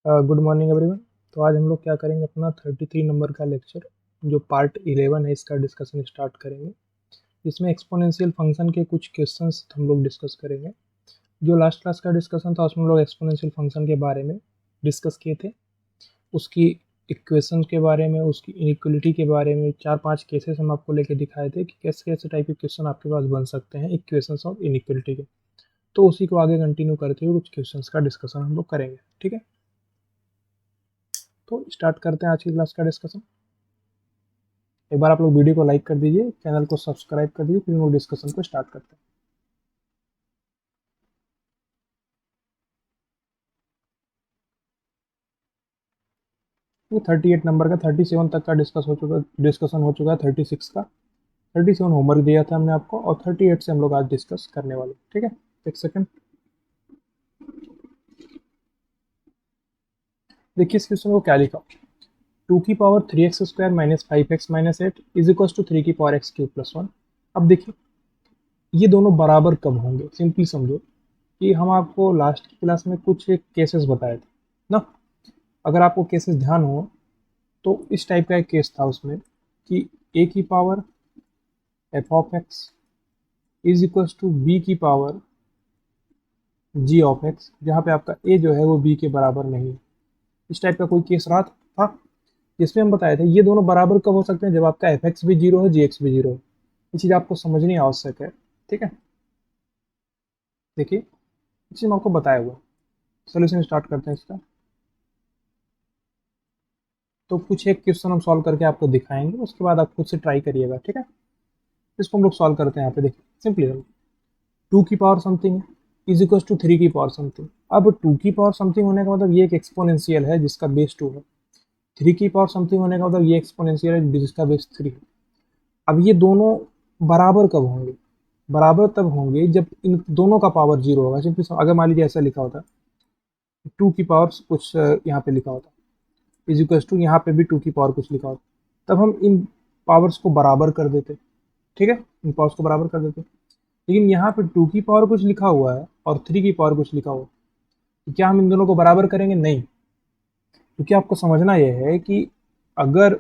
Good morning everyone. तो आज हम लोग क्या करेंगे, अपना 33 नंबर का लेक्चर जो पार्ट 11 है इसका डिस्कशन स्टार्ट करेंगे। इसमें एक्सपोनेंशियल फंक्शन के कुछ क्वेश्चंस हम लोग डिस्कस करेंगे। जो लास्ट क्लास का डिस्कशन था उसमें हम लोग एक्सपोनेंशियल फंक्शन के बारे में डिस्कस किए थे, उसकी इक्वेशन के बारे में, उसकी इनइक्वलिटी के बारे में 4-5 केसेस हम आपको लेके दिखाए थे कि कैसे कैसे टाइप के क्वेश्चन आपके पास बन सकते हैं इक्वेशंस और इनइक्वलिटी के। तो उसी को आगे कंटिन्यू करते हुए कुछ क्वेश्चंस का डिस्कशन हम लोग करेंगे। ठीक है, तो स्टार्ट करते हैं आज की क्लास का डिस्कशन। एक बार आप लोग वीडियो को लाइक कर दीजिए, चैनल को सब्सक्राइब कर दीजिए, फिर हम लोग डिस्कशन को स्टार्ट करते हैं। ये 38 नंबर का 37 तक का डिस्कशन हो चुका है। 36 का 37 होमवर्क दिया था हमने आपको, और 38 से हम लोग आज डिस्कस करने वाले। ठीक है, एक सेकंड। देखिए इस क्वेश्चन को क्या लिखा, 2 की power 3x² minus 5x minus 8 is equal to 3 की पावर x³ + 1। अब देखिए ये दोनों बराबर कब होंगे। सिंपली समझो कि हम आपको लास्ट की क्लास में कुछ एक केसेस बताए थे ना। अगर आपको केसेस ध्यान हो तो इस टाइप का एक केस था उसमें कि a की power f(x) is equal to b की पावर g(x), जहाँ पे आपका a जो है वो b के बराबर नहीं है। इस टाइप का कोई केस रहा था जिसमें हम बताए थे ये दोनों बराबर कब हो सकते हैं, जब आपका f(x) भी जीरो है, gx भी जीरो है। ये चीज़ आपको समझनी आवश्यक है। ठीक है, देखिए ये चीज़ मैं आपको बताया हुआ। सोल्यूशन स्टार्ट करते हैं इसका। तो कुछ एक क्वेश्चन हम सॉल्व करके आपको दिखाएंगे, उसके बाद आप खुद से ट्राई करिएगा। ठीक है, इसको हम लोग सॉल्व करते हैं। यहाँ पे देखिए सिंपली 2 की power something is equal to 3 की पावर समथिंग। अब 2 की पावर समथिंग होने का मतलब ये एक एक्सपोनेंशियल है जिसका बेस 2 है। 3 की पावर समथिंग होने का मतलब ये एक्सपोनेंशियल है जिसका बेस 3 है। अब ये दोनों बराबर कब होंगे? बराबर तब होंगे जब इन दोनों का पावर जीरो होगा। सिंपली अगर मान लीजिए ऐसा लिखा होता 2 की पावर कुछ यहाँ पे लिखा होता इज इक्वल टू, यहाँ पे भी 2 की पावर कुछ लिखा होता, तब हम इन पावर्स को बराबर कर देते। ठीक है, इन पावर्स को बराबर कर देते। लेकिन यहाँ पे 2 की पावर कुछ लिखा हुआ है और 3 की पावर कुछ लिखा हुआ है, तो क्या हम इन दोनों को बराबर करेंगे? नहीं। क्योंकि आपको समझना यह है कि अगर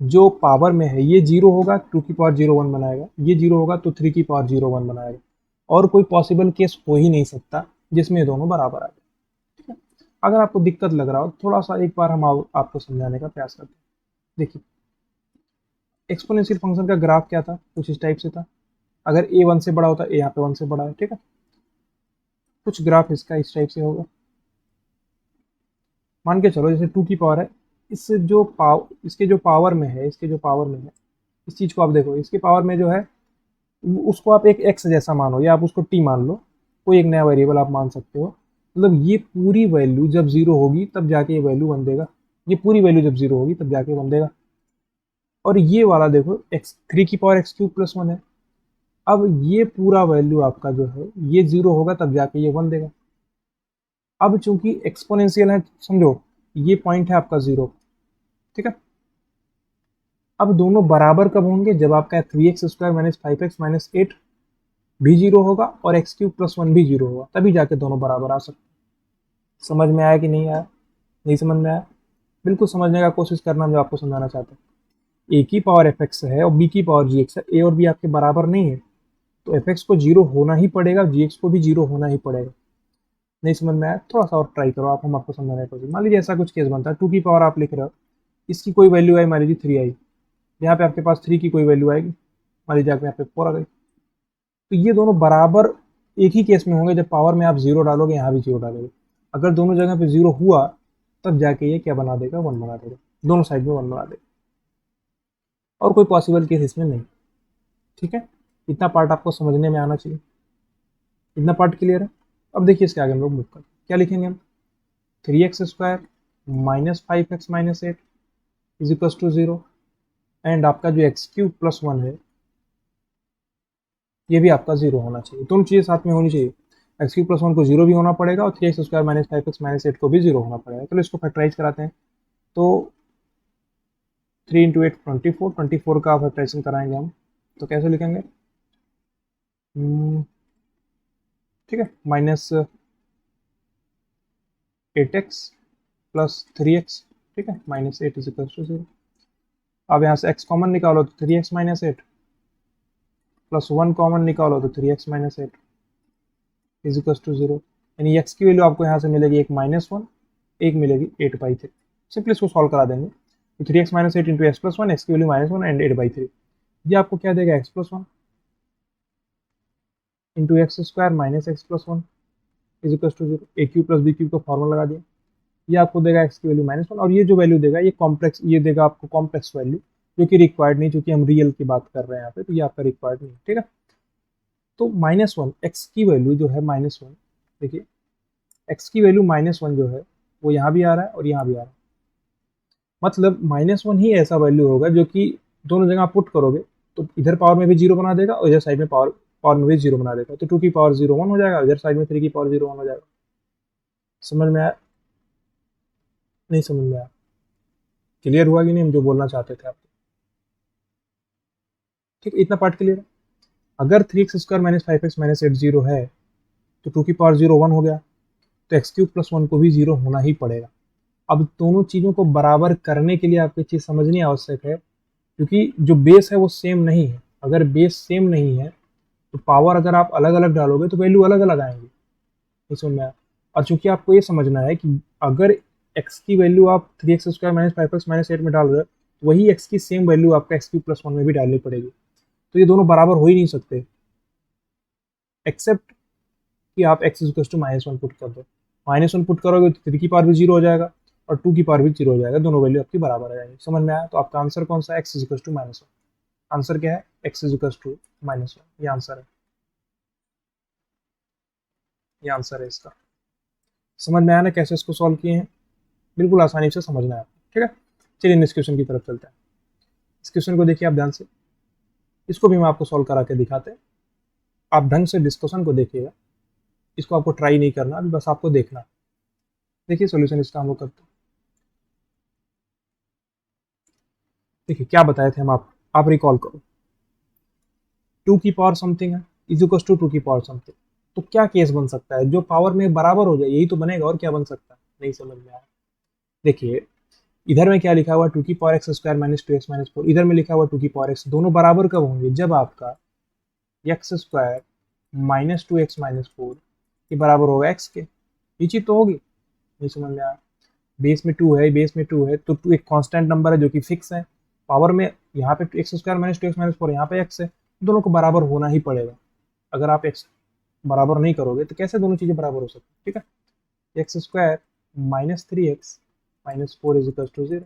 जो पावर में है ये जीरो होगा, 2 की पावर 0 1 बनाएगा, ये जीरो होगा तो 3 की पावर 0 1 बनाएगा, और कोई पॉसिबल केस हो ही नहीं सकता जिसमें ये दोनों बराबर आ जाए। ठीक है, अगर आपको दिक्कत लग रहा हो थोड़ा सा, एक बार हम आपको समझाने का प्रयास करते हैं। देखिए एक्सपोनेंशियल फंक्शन का ग्राफ क्या था, कुछ इस टाइप से था। अगर ए 1 से बड़ा होता, ए यहाँ पे 1 से बड़ा है। ठीक है, कुछ ग्राफ इसका इस टाइप से होगा। मान के चलो जैसे 2 की पावर है, इस जो इसके जो पावर में है, इसके जो पावर में है, इस चीज को आप देखो, इसके पावर में जो है उसको आप एक एक्स जैसा मानो या आप उसको टी मान लो, कोई एक नया वेरिएबल आप मान सकते हो। मतलब ये पूरी वैल्यू जब जीरो होगी तब जाके ये वैल्यू बन देगा, ये पूरी वैल्यू जब जीरो होगी तब जाके बन देगा। और ये वाला देखो एक्स 3 की पावर x³ + 1 है। अब ये पूरा वैल्यू आपका जो है ये जीरो होगा तब जाके ये बन देगा। अब चूंकि एक्सपोनेंशियल है, समझो ये पॉइंट है आपका जीरो। ठीक है, अब दोनों बराबर कब होंगे? जब आपका 3x² माइनस 5x माइनस 8 भी जीरो होगा और x³ + 1 भी जीरो होगा, तभी जाके दोनों बराबर आ सकते। समझ में आया कि नहीं आया? नहीं समझ में आया? बिल्कुल समझने का कोशिश करना, जो आपको समझाना चाहते हैं। ए की पावर एफ एक्स है और बी की पावर जी एक्स है, ए और बी आपके बराबर नहीं है, तो एफ एक्स को जीरो होना ही पड़ेगा, जी एक्स को भी जीरो होना ही पड़ेगा। नहीं समझ में आया? थोड़ा सा और ट्राई करो आप, हम आपको समझाने की कोशिश। मान लीजिए ऐसा कुछ केस बनता है, 2 की पावर आप लिख रहे हो, इसकी कोई वैल्यू आई, मान लीजिए 3 आई, यहाँ पे आपके पास 3 की कोई वैल्यू आएगी, मान लीजिए आपके यहाँ पे 4 आ गई। तो ये दोनों बराबर एक ही केस में होंगे जब पावर में आप जीरो डालोगे, यहाँ भी जीरो डालोगे। अगर दोनों जगह पे जीरो हुआ तब जाके ये क्या बना देगा? 1 बना देगा, दोनों साइड में 1 बना देगा, और कोई पॉसिबल केस इसमें नहीं। ठीक है, इतना पार्ट आपको समझने में आना चाहिए। इतना पार्ट क्लियर है? अब देखिए इसके आगे हम लोग मूव करते हैं। क्या लिखेंगे हम? 3x² minus 5x minus 8 is equal to 0, and आपका जो x³ + 1 है ये भी आपका जीरो होना चाहिए। दोनों चीज़ें साथ में होनी चाहिए। x³ + 1 को जीरो भी होना पड़ेगा और 3x² माइनस 5x माइनस 8 को भी जीरो होना पड़ेगा। चलो इसको फैक्टराइज कराते हैं। तो 3 × 8 24, 24 का फैक्टराइजेशन कराएंगे हम, तो कैसे लिखेंगे? ठीक है, माइनस 8x प्लस 3x, ठीक है, माइनस 8 इज इक्वल टू 0। अब यहाँ से x कॉमन निकालो तो 3x माइनस 8 प्लस 1 कॉमन निकालो तो 3x minus 8 is equal to 0। यानी x की वैल्यू आपको यहाँ से मिलेगी एक -1, एक मिलेगी 8/3। सिंपली इसको सॉल्व करा देंगे तो 3x minus 8 into x plus 1, x की वैल्यू -1 एंड 8/3। ये आपको क्या देगा, x plus 1 into x square minus x plus 1 is equal to 0। A Q plus B Q का फॉर्मूला लगा दिया। ये आपको देगा x की वैल्यू -1, और ये जो वैल्यू देगा ये कॉम्प्लेक्स, ये देगा आपको कॉम्प्लेक्स वैल्यू जो कि रिक्वायर्ड नहीं, क्योंकि हम रियल की बात कर रहे हैं यहाँ पे, तो ये आपका रिक्वायर्ड नहीं, ठीक है। तो -1 x की वैल्यू जो है -1, देखिए x की वैल्यू -1 जो है वो यहाँ भी आ रहा है और यहाँ भी आ रहा है। मतलब -1 ही ऐसा वैल्यू होगा जो कि दोनों जगह आप पुट करोगे तो इधर पावर में भी 0 बना देगा और इधर साइड में पावर पावर में भी 0 बना देगा। तो 2 की पावर 0 1 हो जाएगा, इधर साइड में 3 की पावर 0 1 हो जाएगा। समझ में आया, नहीं समझ में आया, क्लियर हुआ कि नहीं हम जो बोलना चाहते थे आपको? ठीक, इतना पार्ट क्लियर है। अगर 3x square minus 5x minus 8 0 है तो 2 की पावर 0 1 हो गया, तो एक्स क्यूब प्लस 1 को भी 0 होना ही पड़ेगा। अब दोनों चीज़ों को बराबर करने के लिए आपको चीज़ समझनी आवश्यक है, क्योंकि जो बेस है वो सेम नहीं है। अगर बेस सेम नहीं है तो पावर अगर आप अलग अलग डालोगे तो वैल्यू अलग अलग आएंगे, इसमें में। और चूंकि आपको ये समझना है कि अगर x की वैल्यू आप 3x square minus 5x minus 8 में डाल रहे हो तो वही x की सेम वैल्यू आपका एक्स क्यूब प्लस 1 में भी डालनी पड़ेगी। तो ये दोनों बराबर हो ही नहीं सकते, एक्सेप्ट कि आप x इज टू -1 पुट कर दो। -1 पुट करोगे तो 3 की पावर भी 0 हो जाएगा और 2 की पावर भी 0 हो जाएगा, दोनों वैल्यू आपकी बराबर आ जाएंगी। समझ में आया? तो आपका आंसर कौन सा है, x इज टू -1। आंसर क्या है, x इज टू -1, ये आंसर है, ये आंसर है इसका। समझ में आया ना कैसे इसको सॉल्व किए हैं? बिल्कुल आसानी से समझना है आपको, ठीक है। चलिए इस क्वेश्चन की तरफ चलते हैं। इस क्वेश्चन को देखिए आप ध्यान से, इसको भी मैं आपको सॉल्व करा के दिखाते हैं। आप ढंग से डिस्कशन को देखिएगा, इसको आपको ट्राई नहीं करना, अभी बस आपको देखना। देखिए सॉल्यूशन इसका हम लोग करते हैं। देखिए क्या बताए थे हम आप रिकॉल करो, 2 की पावर समथिंग है इज इक्वल टू 2 की पावर समथिंग। तो क्या केस बन सकता है जो पावर में बराबर हो जाए, यही तो बनेगा, और क्या बन सकता है? नहीं समझ में आया। देखिए इधर में क्या लिखा हुआ, 2 की power x square minus 2x minus 4, इधर में लिखा हुआ 2 की पावर x। दोनों बराबर कब होंगे, जब आपका x square minus 2x minus 4 के बराबर होगा x के। ये चीज तो होगी, नहीं समझ में आया। बेस में 2 है, बेस में 2 है तो 2 एक कांस्टेंट नंबर है जो कि फिक्स है। पावर में यहाँ पे x square minus 2x minus 4, यहाँ पे x है, दोनों को बराबर होना ही पड़ेगा। अगर आप x बराबर नहीं करोगे तो कैसे दोनों चीजें बराबर हो सकती, ठीक है। X square minus 3x minus 4 is equal to 0,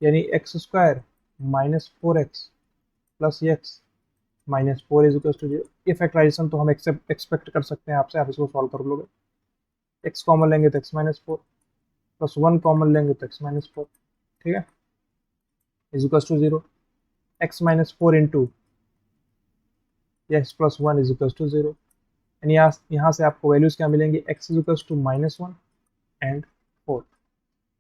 यानी x square minus 4x plus x minus 4 is equal to 0। ये फैक्टराइजेशन तो हम एक्सपेक्ट कर सकते हैं आपसे, आप इसको सॉल्व कर लोगे। एक्स कॉमन लेंगे तो एक्स माइनस 4 प्लस 1 कॉमन लेंगे तो एक्स माइनस 4, ठीक है, is equal to 0। X minus 4 into x plus 1 is equal to 0। यानी यहाँ से आपको वैल्यूज क्या मिलेंगे, x is equal to -1 and 4।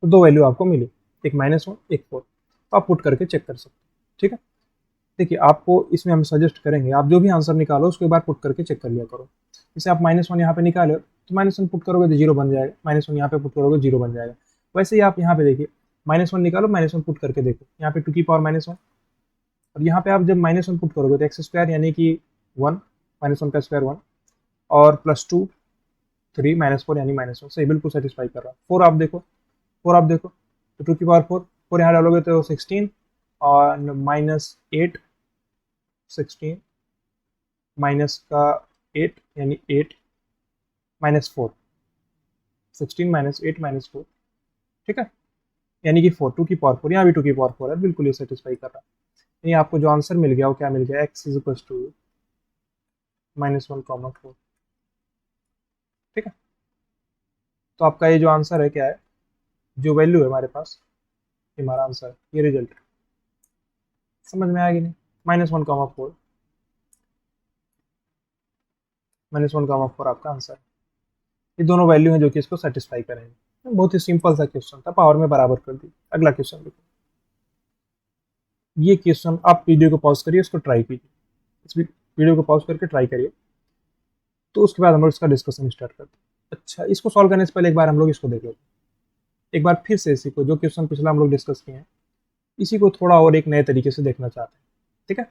तो दो वैल्यू आपको मिली, एक -1 एक 4। तो आप पुट करके चेक कर सकते हैं, ठीक है। देखिए आपको इसमें हम सजेस्ट करेंगे, आप जो भी आंसर निकालो उसके बाद पुट करके चेक कर लिया करो। जैसे आप -1 यहाँ पे निकाले तो -1 पुट करोगे तो 0 बन जाएगा, -1 यहाँ पे पुट करोगे 0 बन जाएगा। वैसे ही आप यहाँ पे देखिए -1 निकालो, -1 पुट करके देखो, यहाँ पे 2 की पावर -1, और यहाँ पे आप जब -1 पुट करोगे तो एक्स स्क्वायर यानी कि 1, -1 का स्क्वायर 1, और प्लस 2 3 -4 यानी -1, सही बिल्कुल सेटिस्फाई कर रहा है। 4 आप देखो, 4 आप देखो तो 2 की पावर 4, 4 यहाँ डालोगे तो 16, और -8 16 माइनस का 8 यानी 8 -4, 16 -8 -4, ठीक है, यानी कि 4, 2 की पावर 4, यहाँ भी 2 की पावर 4 है, बिल्कुल ये सेटिस्फाई कर रहा है। यानी आपको जो आंसर मिल गया वो क्या मिल गया, एक्स इज इक्वल टू -1, 4, ठीक है। तो आपका ये जो आंसर है क्या है, जो वैल्यू है हमारे पास, ये हमारा आंसर है, ये रिजल्ट समझ में आएगी नहीं। -1, 4, -1, 4 आपका आंसर है। ये दोनों वैल्यू हैं जो कि इसको सेटिस्फाई करेंगे। बहुत ही सिंपल सा क्वेश्चन था, पावर में बराबर कर दी। अगला क्वेश्चन देखो, ये क्वेश्चन आप वीडियो को पॉज करिए, इसको ट्राई कीजिए, इस वीडियो को पॉज करके ट्राई करिए, तो उसके बाद हम लोग इसका डिस्कशन स्टार्ट करते हैं। अच्छा, इसको सॉल्व करने से पहले एक बार हम लोग इसको देख लेते हैं। एक बार फिर से इसी को, जो क्वेश्चन पिछला हम लोग डिस्कस किए हैं, इसी को थोड़ा और एक नए तरीके से देखना चाहते हैं। ठीक है,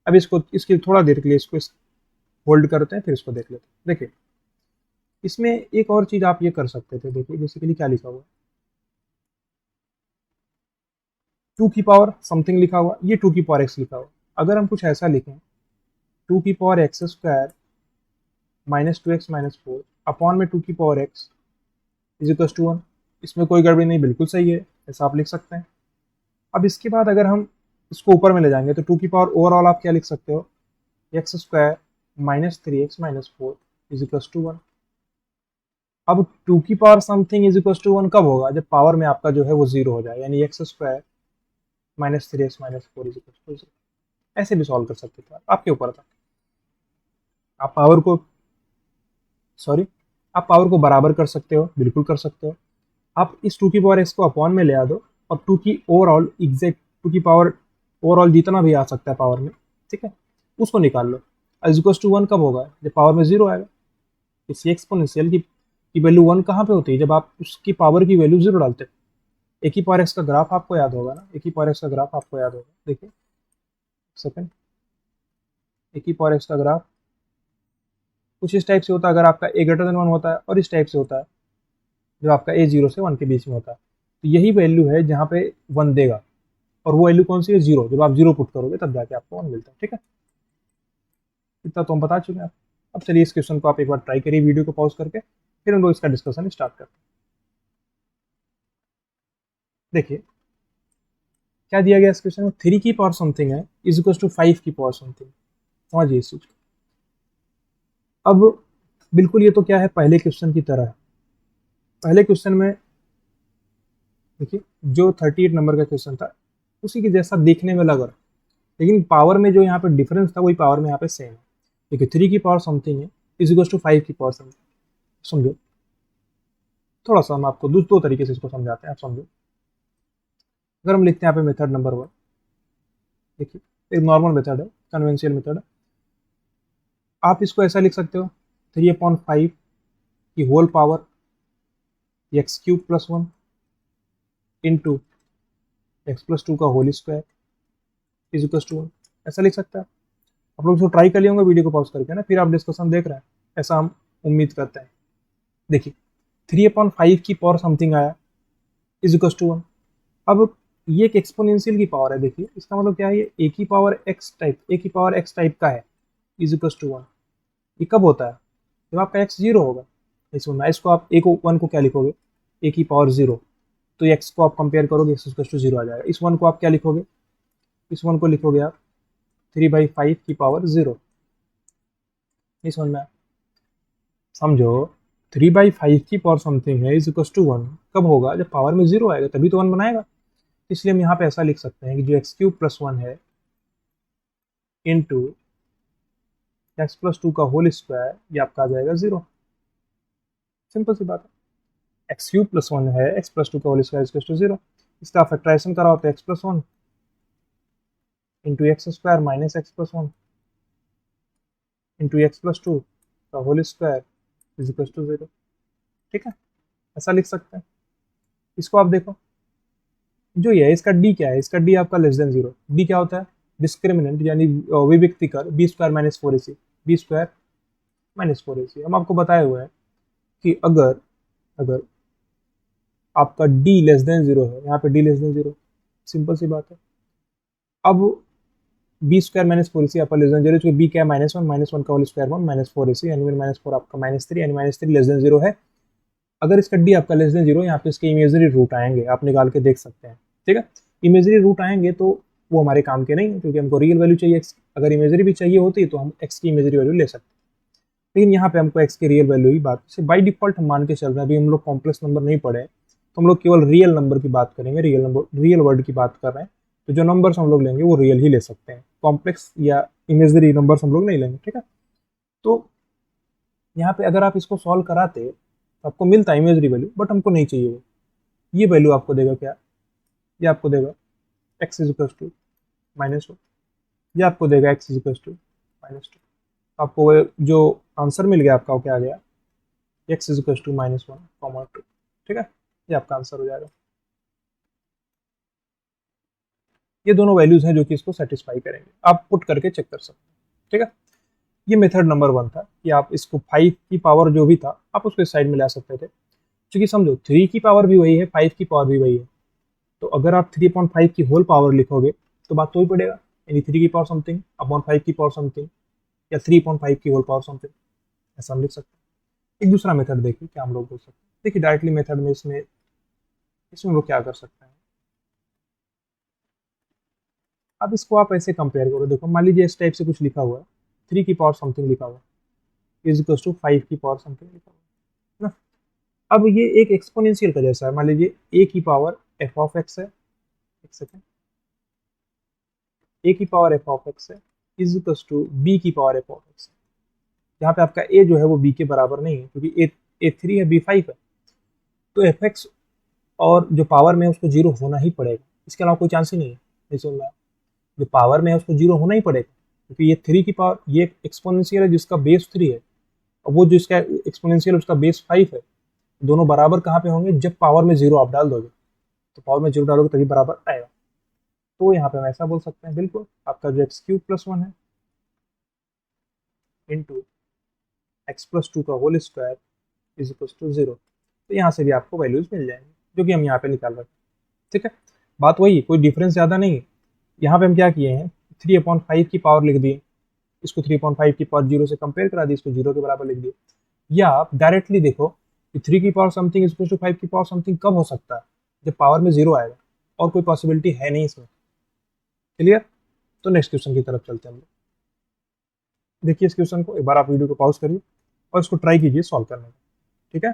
अब इसको, इसकी थोड़ा देर के लिए इसको होल्ड करते हैं, फिर इसको देख लेते हैं। देखिए, इसमें एक और चीज आप ये कर सकते थे। देखिए बेसिकली क्या लिखा हुआ है, 2 की पावर समथिंग लिखा हुआ, ये 2 की पावर एक्स लिखा हुआ। अगर हम कुछ ऐसा लिखें, 2 की power x square minus 2x minus 4 upon में 2 की power x is equal to 1, इसमें कोई गड़बड़ी नहीं, बिल्कुल सही है, ऐसा आप लिख सकते हैं। अब इसके बाद अगर हम इसको ऊपर में ले जाएंगे तो 2 की पावर ओवरऑल आप क्या लिख सकते हो, x square minus 3x minus 4 is equal to 1। अब 2 की power something is equal to 1 कब होगा, जब पावर में आपका जो है वो जीरो हो जाए, यानी x square minus 3x minus 4 is equal to 0। ऐसे भी सॉल्व कर सकते थे, आपके ऊपर था। आप पावर को, सॉरी, आप पावर को बराबर कर सकते हो, बिल्कुल कर सकते हो। आप इस 2 की पावर एक्स को अपॉन में ले आ दो, और 2 की ओवरऑल एग्जैक्ट 2 की पावर ओवरऑल जितना भी आ सकता है पावर में, ठीक है, उसको निकाल लो। इज इक्वल टू 1 कब होगा, जब पावर में जीरो आएगा। इसी एक्सपोनेंशियल की वैल्यू 1 कहाँ पे होती है, जब आप उसकी पावर की वैल्यू जीरो डालते हो। एक ही पावर एक्स का ग्राफ आपको याद होगा ना, एक ही पावर एक्स का ग्राफ आपको याद होगा। देखिए सेकंड, एक ही पावर एक्स का ग्राफ कुछ इस टाइप से होता है अगर आपका ए ग्रेटर देन 1 होता है, और इस टाइप से होता है जब आपका ए 0 से 1 के बीच में होता है। तो यही वैल्यू है जहाँ पे 1 देगा, और वो वैल्यू कौन सी है, जीरो। जब आप जीरो पुट करोगे तब जाके आपको 1 मिलता है। ठीक है, इतना तो हम बता चुके हैं आप। अब चलिए इस क्वेश्चन को आप एक बार ट्राई करिए वीडियो को पॉज करके, फिर हम लोग इसका डिस्कशन स्टार्ट करते हैं। देखिए क्या दिया गया इस क्वेश्चन में, 3 की पावर समथिंग है इज इक्वल टू 5 की पावर समथिंग। समझिए इस चीज को। अब बिल्कुल ये तो क्या है, पहले क्वेश्चन की तरह है। पहले क्वेश्चन में देखिए जो 38 नंबर का क्वेश्चन था उसी के जैसा देखने में लग रहा है, लेकिन पावर में जो यहाँ पे डिफरेंस था वही पावर में यहाँ पे सेम है। देखिए 3 की पावर समथिंग है इज इक्वल टू 5 की पावर समथिंग। समझो, थोड़ा सा हम आपको दो तरीके से इसको समझाते हैं, आप समझो। अगर हम लिखते हैं यहाँ पे मेथड नंबर 1, देखिए एक नॉर्मल मेथड है, कन्वेंशियल मेथड है। आप इसको ऐसा लिख सकते हो, 3/5 की whole power x cube plus 1 into x plus 2 का whole square is equal to 1, ऐसा लिख सकते हैं। आप लोग इसको ट्राई कर लिए होंगे वीडियो को पॉज करके ना, फिर आप डिस्कशन देख रहे हैं, ऐसा हम उम्मीद करते हैं। देखिए 3/5 की पावर समथिंग आया इज इक्वल टू 1। अब ये एक एक्सपोनेंशियल की पावर है। देखिए इसका मतलब क्या है, ये ए की पावर एक्स टाइप, ए की पावर एक्स टाइप का है इज इक्वल टू 1। ये कब होता है, जब आपका एक्स जीरो होगा। इस सुनना, इसको आप ए को 1 को क्या लिखोगे, ए की पावर जीरो, तो एक्स को आप कंपेयर करोगे एक्स इक्वल टू जीरो आ जाएगा। इस 1 को आप क्या लिखोगे, इस 1 को लिखोगे आप 3/5 की पावर जीरो। नहीं समझ में आया? समझो, 3/5 की पावर समथिंग है इज इक्वल टू 1 कब होगा, जब पावर में जीरो आएगा, तभी तो 1 बनाएगा। इसलिए हम यहाँ पे ऐसा लिख सकते हैं कि जो एक्स क्यूब प्लस 1 है इंटू एक्स प्लस 2 का होल स्क्वायर, ये आपका आ जाएगा जीरो। सिंपल सी बात है, एक्स क्यूब प्लस 1 है, एक्स प्लस 2 का whole square is to zero. इसका फैक्टराइजेशन करा होता है x plus 1 into x square minus x plus 1 into x plus 2 का whole square is equal to zero. ठीक है, ऐसा लिख सकते हैं। इसको आप देखो, जो ये है इसका डी क्या है, इसका डी आपका लेस देन जीरो। डी क्या होता है, डिस्क्रिमिनेंट, यानी विविक्तिकर, B square minus four A C, B square minus four A सी। हम आपको बताए हुए हैं कि अगर अगर आपका डी लेस देन जीरो है, यहाँ पे D less than zero, simple सी बात है। अब B square minus four A C आपका लेस देन जीरो, बी क्या है माइनस वन का whole square 1 minus four A C, यानी माइनस फोर आपका माइनस थ्री, यानी minus three less than zero है। अगर इसका डी आपका लेस देन जीरो, यहाँ पे इसके इमेजरी रूट आएंगे, आप निकाल के देख सकते हैं। ठीक है, इमेजरी रूट आएंगे तो वो हमारे काम के नहीं है, क्योंकि हमको रियल वैल्यू चाहिए एक्स। अगर इमेजरी भी चाहिए होती तो हम एक्स की इमेजरी वैल्यू ले सकते, लेकिन यहाँ पे हमको एक्स की रियल वैल्यू ही बात से बाई डिफॉल्ट हम मान के चल रहे हैं। अभी हम लोग कॉम्प्लेक्स नंबर नहीं पढ़े, तो हम लोग केवल रियल नंबर की बात करेंगे, रियल नंबर, रियल वर्ड की बात कर रहे हैं। तो जो नंबर्स हम लोग लेंगे वो रियल ही ले सकते हैं, कॉम्प्लेक्स या इमेजरी नंबर्स हम लोग नहीं लेंगे। ठीक है, तो यहाँ पे अगर आप इसको सॉल्व कराते तो आपको मिलता इमेजरी वैल्यू, बट हमको नहीं चाहिए वो। ये वैल्यू आपको देगा क्या, ये आपको देगा x is equal to minus two, ये आपको देगा x is equal to minus two. आपको वो जो आंसर मिल गया आपका, वो क्या आ गया, x इज इक्वल टू -1, 2। ठीक है, ये आपका आंसर हो जाएगा। ये दोनों वैल्यूज हैं जो कि इसको सेटिस्फाई करेंगे, आप पुट करके चेक कर सकते हैं। ठीक है, ये मेथड नंबर 1 था कि आप इसको 5 की पावर जो भी था आप उसको इस साइड में ला सकते थे। क्योंकि समझो 3 की पावर भी वही है, 5 की पावर भी वही है, तो अगर आप 3/5 की होल पावर लिखोगे तो बात तो ही पड़ेगा, यानी 3 की पावर समथिंग अपॉन 5 की पावर समथिंग, या 3/5 की होल पावर समथिंग, ऐसा हम लिख सकते हैं। एक दूसरा मेथड देखिए क्या हम लोग बोल सकते हैं। देखिए डायरेक्टली मेथड में इसमें इसमें हम लोग क्या कर सकते हैं। अब इसको आप ऐसे कंपेयर करो, देखो मान लीजिए इस टाइप से कुछ लिखा हुआ है, 3 की पावर समथिंग लिखा हुआ है, इज इक्वल टू 5 की पावर समथिंग लिखा हुआ है ना। अब ये एक एक्सपोनेंशियल का जैसा है, मान लीजिए a की पावर f ऑफ x है, एक सेकेंड, a की पावर f ऑफ x है इज इक्वल टू b की पावर f ऑफ x। यहाँ पे आपका a जो है वो b के बराबर नहीं है, क्योंकि a 3 है, b 5 है, तो एफ एक्स और जो पावर में है उसको जीरो होना ही पड़ेगा, इसके अलावा कोई चांस ही नहीं है। जैसे मैं जो पावर में है उसको जीरो होना ही पड़ेगा, क्योंकि ये 3 की पावर, ये एक्सपोनेंशियल है जिसका बेस 3 है, और वो जो इसका एक्सपोनेंशियल उसका बेस 5 है। दोनों बराबर कहाँ पे होंगे, जब पावर में जीरो आप डाल दोगे, तो पावर में जीरो डालोगे तभी बराबर आएगा। तो यहाँ पे हम ऐसा बोल सकते हैं, बिल्कुल आपका जो x³ + 1 है इंटू x+2 का whole square is equal to 0। तो यहाँ से भी आपको वैल्यूज मिल जाएंगे जो कि हम यहाँ पे निकाल रहे हैं। ठीक है, बात वही है, कोई डिफरेंस ज़्यादा नहीं है। यहाँ पे हम क्या किए हैं, 3/5 की पावर लिख दिए, इसको 3/5 की पावर जीरो से कंपेयर करा दी, इसको जीरो के बराबर लिख दिए। या आप डायरेक्टली देखो कि 3 की पावर समथिंग इज टू 5 की पावर समथिंग कब हो सकता है, जब पावर में जीरो आएगा, और कोई पॉसिबिलिटी है नहीं इसमें। क्लियर, तो नेक्स्ट क्वेश्चन की तरफ चलते हैं हम लोग। देखिए इस क्वेश्चन को एक बार आप वीडियो को पॉज करिए और इसको ट्राई कीजिए सॉल्व करने का। ठीक है,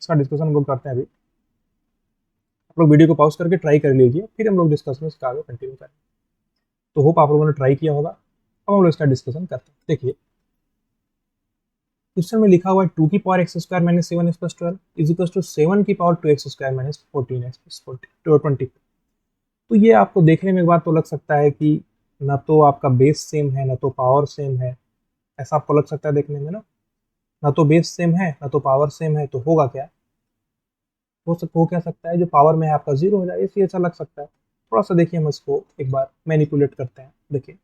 इसका डिस्कशन हम लोग करते हैं अभी। आप लोग वीडियो को पॉज करके ट्राई कर लीजिए, फिर हम लोग डिस्कशन इसका आगे कंटिन्यू करेंगे। तो होप आप लोगों ने ट्राई किया होगा। अब हम लोग इसका डिस्कशन करते हैं। देखिए क्वेश्चन में लिखा हुआ है 2 की पावर x² - 7x + 12 is equal to 7 की पावर 2x² - 14x + 20। तो ये आपको देखने में एक बार तो लग सकता है कि ना तो आपका बेस सेम है, ना तो पावर सेम है, ऐसा आपको लग सकता है देखने में ना। ना तो बेस सेम है, ना तो पावर सेम है, तो होगा क्या, हो क्या सकता है, जो पावर में है आपका जीरो हो जाए, इसलिए ऐसा लग सकता है। थोड़ा सा देखिए हम इसको एक बार मैनिपुलेट करते हैं। देखिए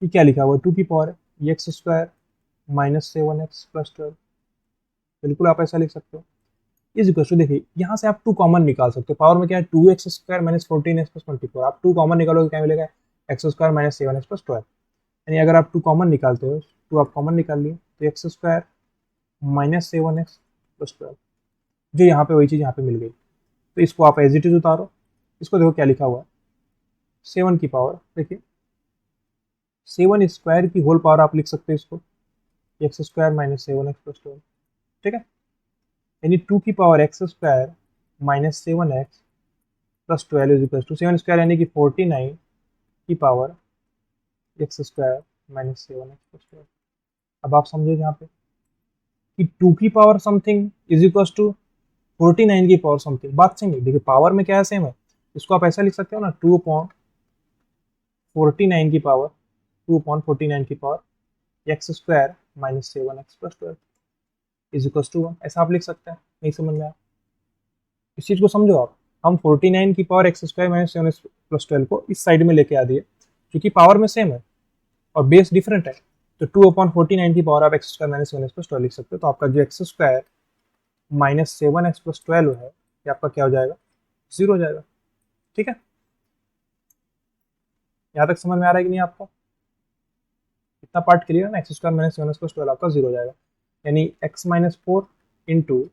ये क्या लिखा हुआ है, 2 की पावर है ये x² - 7x + 12, बिल्कुल आप ऐसा लिख सकते हो। इज इक्वल टू, देखिए यहाँ से आप 2 कॉमन निकाल सकते हो, पावर में क्या है 2x² - 14x + 24, आप 2 कॉमन निकालोगे क्या मिलेगा, x² - 7x + 12। यानी अगर आप 2 कॉमन निकालते हो, 2 आप कॉमन निकाल लिए तो x² - 7x + 12, जो यहाँ पे वही चीज़ यहाँ पे मिल गई। तो इसको आप एज इट इज उतारो, इसको देखो क्या लिखा हुआ है, 7 की पावर, देखिए 7 स्क्वायर की होल पावर आप लिख सकते हो इसको, x² - 7x + 12। ठीक है, यानी 2 की पावर x² - 7x + 12 is equal to 7 square यानी कि 49 की पावर x² - 7x + 12। अब आप समझो यहाँ पे कि 2 की power something is equal to 49 की पावर समथिंग, बात सेम है। देखिए पावर में क्या है, सेम है, इसको आप ऐसा लिख सकते हो ना, 2/49 की पावर, 2/49 की पावर x² - 7x + 12 is equal to 1, ऐसा आप लिख सकते हैं। नहीं समझ में आया, इस चीज़ को समझो आप। हम 49 की पावर x² - 7x + 12 को इस साइड में लेके आ दिए, क्योंकि पावर में सेम है और बेस डिफरेंट है, तो 2/49 की पावर आप x² - 7x + 12 लिख सकते हो। तो आपका जो x² - 7x + 12 है, ये आपका क्या हो जाएगा, जीरो हो जाएगा। ठीक है, यहाँ तक समझ में आ रहा है कि नहीं आपको, इतना पार्ट क्लियर है ना, x² - 7x + 12 आपका जीरो हो जाएगा, यानी x - 4 इंटू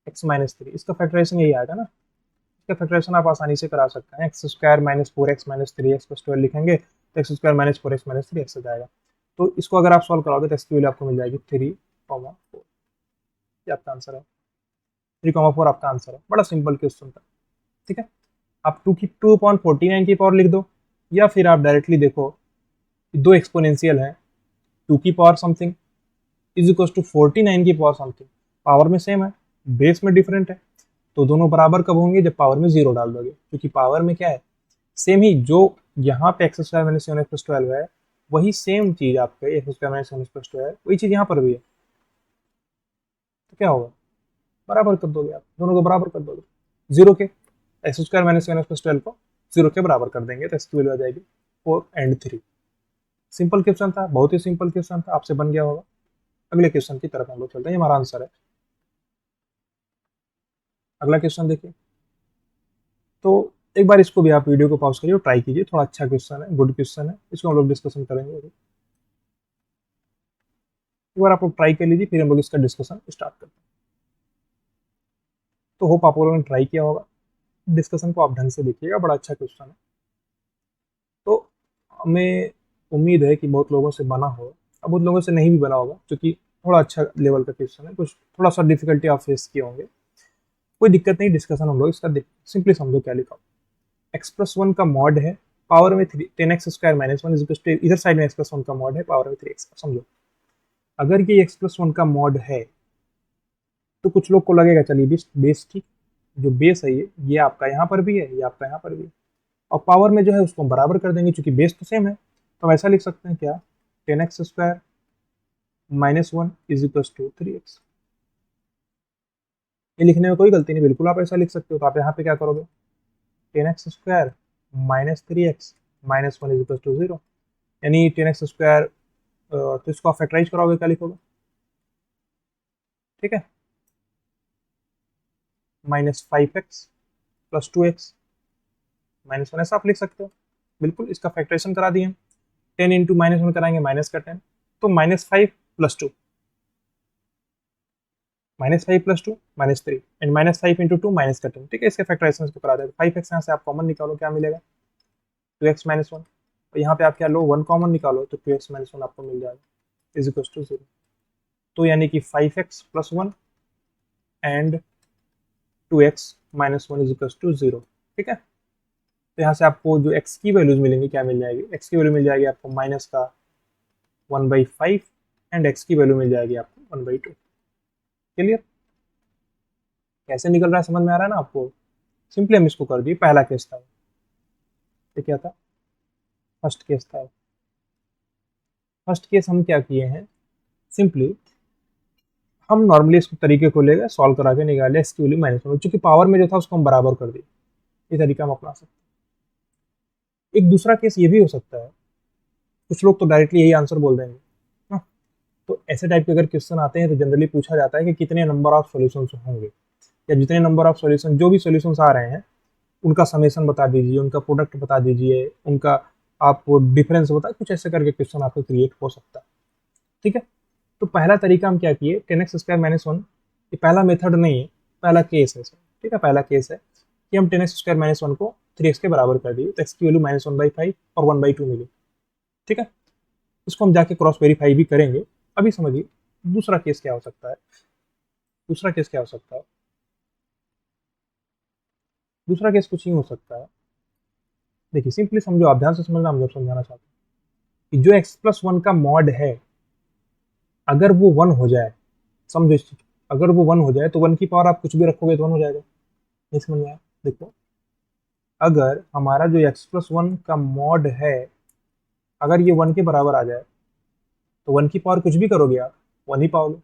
x - 3, इसका फैक्टराइजेशन यही आएगा ना। इसका फैक्टराइजेशन आप आसानी से करा सकते हैं, x² - 4x - 3x + 12 लिखेंगे तो x² - 4x - 3x हो जाएगा। तो इसको अगर आप सॉल्व कराओगे तो इसकी वैल्यू आपको मिल जाएगी 3,4, ये आपका आंसर है। 3,4 आपका आंसर है, बड़ा सिंपल क्वेश्चन था। ठीक है, आप 2/49 की पावर लिख दो, या फिर आप डायरेक्टली देखो कि दो एक्सपोनेंशियल है, 2 की power something is equal to 49 की पावर समथिंग, पावर में सेम है, बेस में डिफरेंट है, तो दोनों बराबर कब होंगे, जब पावर में जीरो डाल दोगे, क्योंकि पावर में क्या है, सेम ही जो यहाँ पे x² - 7x + 12 है, वही सेम चीज आपके x square minus one plus two है, वही चीज यहाँ पर भी है। तो क्या होगा, बराबर कर दोगे आप, दोनों को बराबर कर दोगे, जीरो के x square minus one plus twelve को जीरो के बराबर कर देंगे तो इसकी वैल्यू आ जाएगी 4 और 3। सिंपल क्वेश्चन था, बहुत ही सिंपल क्वेश्चन था, आपसे बन गया होगा। अगले क्वेश्चन की तरफ हम लोग चलते हैं, ये हमारा आंसर है। अगला क्वेश्चन देखिए, तो एक बार इसको भी आप वीडियो को पॉज करिए और ट्राई कीजिए, थोड़ा अच्छा क्वेश्चन है, गुड क्वेश्चन है, इसको हम लोग डिस्कशन करेंगे अभी। एक बार आप लोग ट्राई कर लीजिए, फिर हम लोग इसका डिस्कशन स्टार्ट करते हैं। तो होप आप लोगों ने ट्राई किया होगा, डिस्कशन को आप ढंग से देखिएगा, बड़ा अच्छा क्वेश्चन है। तो हमें उम्मीद है कि बहुत लोगों से बना हो, अब बहुत लोगों से नहीं भी बना होगा, क्योंकि थोड़ा अच्छा लेवल का क्वेश्चन है, कुछ थोड़ा सा डिफिकल्टी आप फेस किए होंगे, कोई दिक्कत नहीं, डिस्कशन हम लोग इसका देख सिंपली समझो क्या लिखा। एक्स प्लस वन का मॉड है पावर में 10x² माइनस वन, इधर साइड में एक्स प्लस वन का मॉड है पावर में 3x। समझो, अगर ये एक्स प्लस वन का मॉड है तो कुछ लोग को लगेगा चलिए बेस बेस ठीक, जो बेस है ये आपका यहाँ पर भी है, ये आपका यहाँ पर भी है, और पावर में जो है उसको हम बराबर कर देंगे, क्योंकि बेस तो सेम है। तो हम ऐसा लिख सकते हैं क्या, 10x² minus one is equal to 3x। ये लिखने में कोई गलती नहीं, बिल्कुल आप ऐसा लिख सकते हो। तो आप यहाँ पे क्या करोगे, 10x² minus 3x minus one is equal to 0, यानी 10x², तो इसको आप फैक्टराइज कराओगे, क्या लिखोगे, ठीक है, -5x plus 2x minus one, ऐसा आप लिख सकते हो। बिल्कुल, इसका फैक्टराइजेशन करा दिए हम, 10 इंटू माइनस वन कराएंगे माइनस का 10, तो -5 + 2, -5 + 2 -3, एंड -5 इंटू टू माइनस का 10, ठीक है, इसके फैक्टराइजेशन को करा देते। 5x यहाँ से आप कॉमन निकालो, क्या मिलेगा, 2x माइनस वन, और यहाँ पे आप क्या लो, 1 कॉमन निकालो, तो 2x माइनस वन आपको मिल जाएगा इज इक्वल टू 0। तो यानी कि 5x + 1 and 2x minus one is equal to 0, ठीक है। तो यहाँ से आपको जो x की वैल्यूज मिलेंगी, क्या मिल जाएगी, x की वैल्यू मिल जाएगी आपको माइनस का 1/5, एंड x की वैल्यू मिल जाएगी आपको 1/2। क्लियर, कैसे निकल रहा है, समझ में आ रहा है ना आपको। सिंपली हम इसको कर दिए, पहला केस था, ये क्या था, फर्स्ट केस था। फर्स्ट केस हम क्या किए हैं, सिंपली हम नॉर्मली इसको तरीके को लेकर सॉल्व करा के निकाले x की वैल्यू माइनस वन, चूंकि पावर में जो था उसको हम बराबर कर दिए, ये तरीका हम अपना सकते हैं। एक दूसरा केस ये भी हो सकता है, कुछ लोग तो डायरेक्टली यही आंसर बोल देंगे, हाँ, तो ऐसे टाइप के अगर क्वेश्चन आते हैं तो जनरली पूछा जाता है कि कितने नंबर ऑफ सॉल्यूशंस होंगे, या जितने नंबर ऑफ सॉल्यूशन, जो भी सॉल्यूशंस आ रहे हैं उनका समेशन बता दीजिए, उनका प्रोडक्ट बता दीजिए, उनका आपको डिफरेंस बता, कुछ ऐसे करके क्वेश्चन आपको क्रिएट हो सकता है, ठीक है। तो पहला तरीका हम क्या किए, 10x² माइनस वन, ये पहला मेथड नहीं है, पहला केस है, ठीक है, पहला केस है कि हम 10x² माइनस वन को 3x के बराबर कर दिए, तो x की वैल्यू -1/5 और 1/2 मिली, ठीक है। इसको हम जाके क्रॉस वेरीफाई भी करेंगे। अभी समझिए दूसरा केस क्या हो सकता है, दूसरा केस क्या हो सकता है, दूसरा केस कुछ ही हो सकता है। देखिए सिंपली समझो, आप ध्यान से समझना, हम जब समझाना चाहते हैं कि जो x प्लस वन का मॉड है, अगर वो वन हो जाए, समझो इस चीज, अगर वो वन हो जाए तो वन की पावर आप कुछ भी रखोगे तो वन हो जाएगा, नहीं समझ में आया, देखो, अगर हमारा जो x प्लस वन का मॉड है, अगर ये वन के बराबर आ जाए, तो वन की पावर कुछ भी करोगे आप वन ही पाओगे,